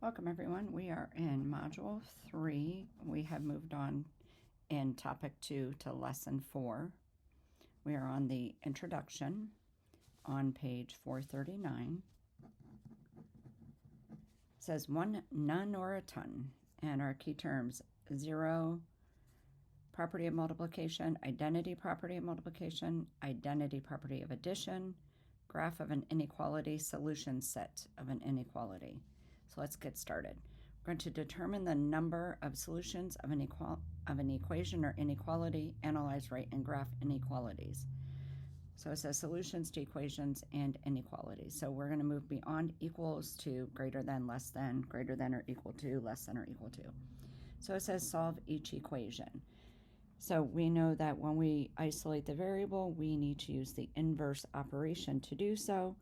Welcome everyone. We are in Module 3. We have moved on in Topic 2 to Lesson 4. We are on the Introduction on page 439. It says one, none, or a ton. And our key terms: zero, property of multiplication, identity property of multiplication, identity property of addition, graph of an inequality, solution set of an inequality. So let's get started. We're going to determine the number of solutions of an equation or inequality, analyze, write, and graph inequalities. So it says solutions to equations and inequalities. So we're going to move beyond equals to greater than, less than, greater than or equal to, less than or equal to. So it says solve each equation. So we know that when we isolate the variable, we need to use the inverse operation to do so.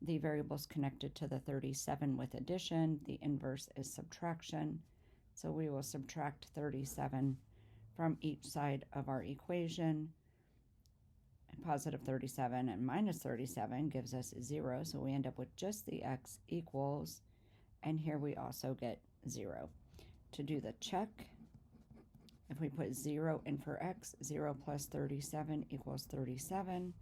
The variable is connected to the 37 with addition. The inverse is subtraction. So we will subtract 37 from each side of our equation. And positive 37 and minus 37 gives us 0. So we end up with just the x equals, and here we also get 0. To do the check, if we put 0 in for x, 0 plus 37 equals 37.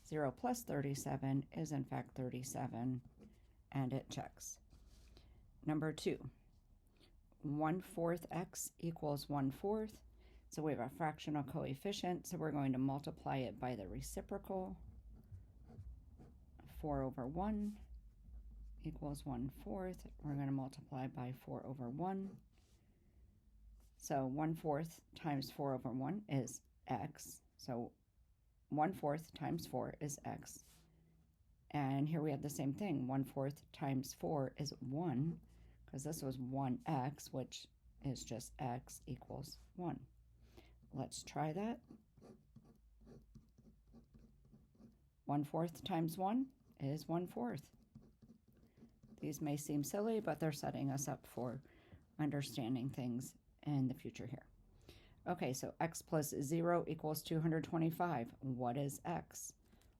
0 plus 37 is in fact 37, and it checks. Number 2, 1/4 x equals 1/4. So we have a fractional coefficient, so we're going to multiply it by the reciprocal. 4 over 1 equals 1/4. We're going to multiply by 4 over 1. So 1/4 times 4 over 1 is x. So 1/4 times 4 is x. And here we have the same thing. 1/4 times 4 is 1, because this was 1x, which is just x equals 1. Let's try that. 1/4 times 1 is 1/4. These may seem silly, but they're setting us up for understanding things in the future here. Okay, so x plus 0 equals 225. What is x?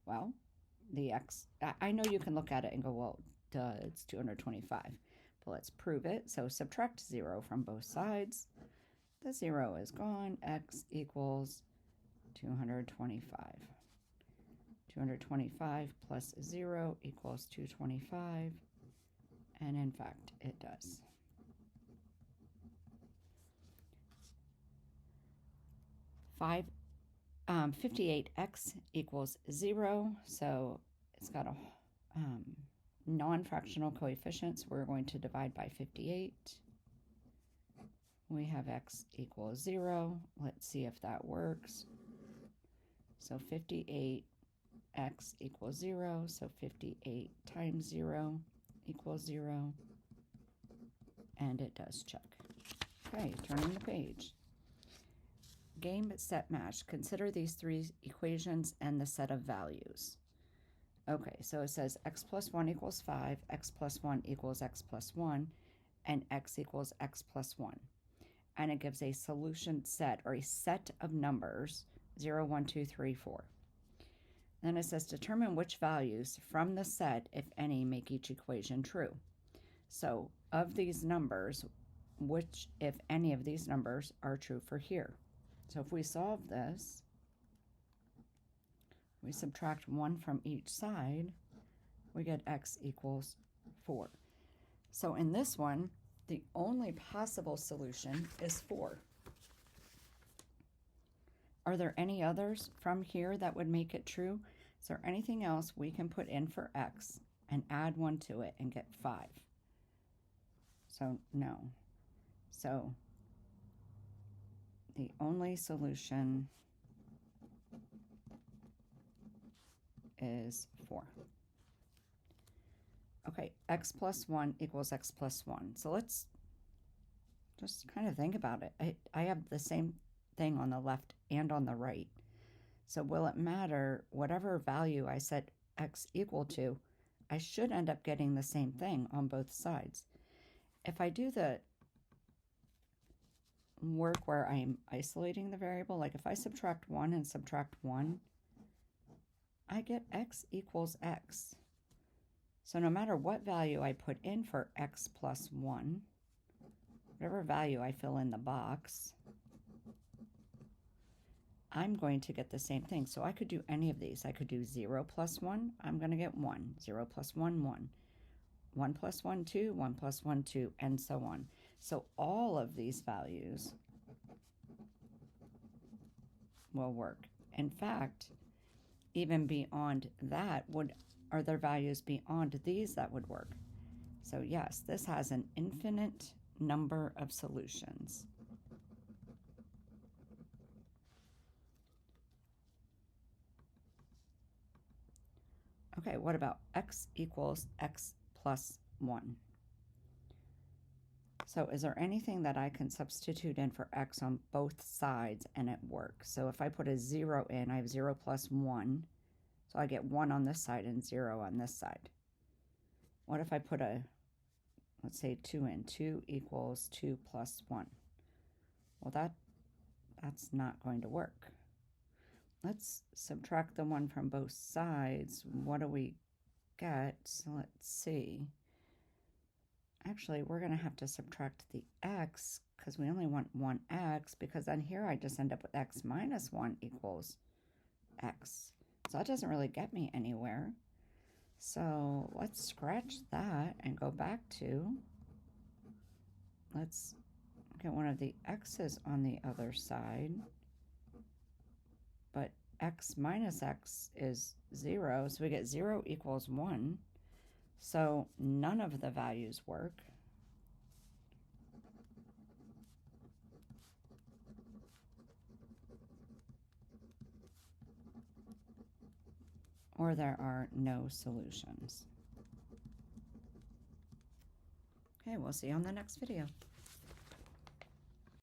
Well, the x, I know you can look at it and go, well, duh, it's 225. But let's prove it. So subtract 0 from both sides. The 0 is gone. X equals 225. 225 plus 0 equals 225. And in fact, it does. 58x equals 0, so it's got a non-fractional coefficient, so we're going to divide by 58. We have x equals 0. Let's see if that works. So 58x equals 0, so 58 times 0 equals 0, and it does check. Okay, turning the page. Game, set, match. Consider these three equations and the set of values. Okay, so it says x plus 1 equals 5, x plus 1 equals x plus 1, and x equals x plus 1. And it gives a solution set, or a set of numbers, 0, 1, 2, 3, 4. Then it says determine which values from the set, if any, make each equation true. So of these numbers, which, if any of these numbers, are true for here? So if we solve this, we subtract 1 from each side, we get x equals 4. So in this one, the only possible solution is 4. Are there any others from here that would make it true? Is there anything else we can put in for x and add 1 to it and get 5? So no. So the only solution is 4. Okay, x plus 1 equals x plus 1. So let's just kind of think about it. I have the same thing on the left and on the right. So will it matter whatever value I set x equal to? I should end up getting the same thing on both sides. If I do the work where I'm isolating the variable, like if I subtract 1 and subtract 1, I get x equals x. So no matter what value I put in for x plus 1, whatever value I fill in the box, I'm going to get the same thing. So I could do any of these. I could do 0 plus 1, I'm going to get 1. 0 plus 1, 1. 1 plus 1, 2. 1 plus 1, 2, and so on. So all of these values will work. In fact, even beyond that, are there values beyond these that would work? So yes, this has an infinite number of solutions. Okay, what about x equals x plus 1? So is there anything that I can substitute in for x on both sides and it works? So if I put a 0 in, I have 0 plus 1. So I get 1 on this side and 0 on this side. What if I put let's say 2 in? 2 equals 2 plus 1. Well, that's not going to work. Let's subtract the 1 from both sides. What do we get? So let's see. Actually, we're going to have to subtract the x because we only want 1x, because then here I just end up with x minus 1 equals x. So that doesn't really get me anywhere. So let's scratch that and go back to, let's get one of the x's on the other side. But x minus x is 0, so we get 0 equals 1. So none of the values work. Or there are no solutions. Okay, we'll see you on the next video.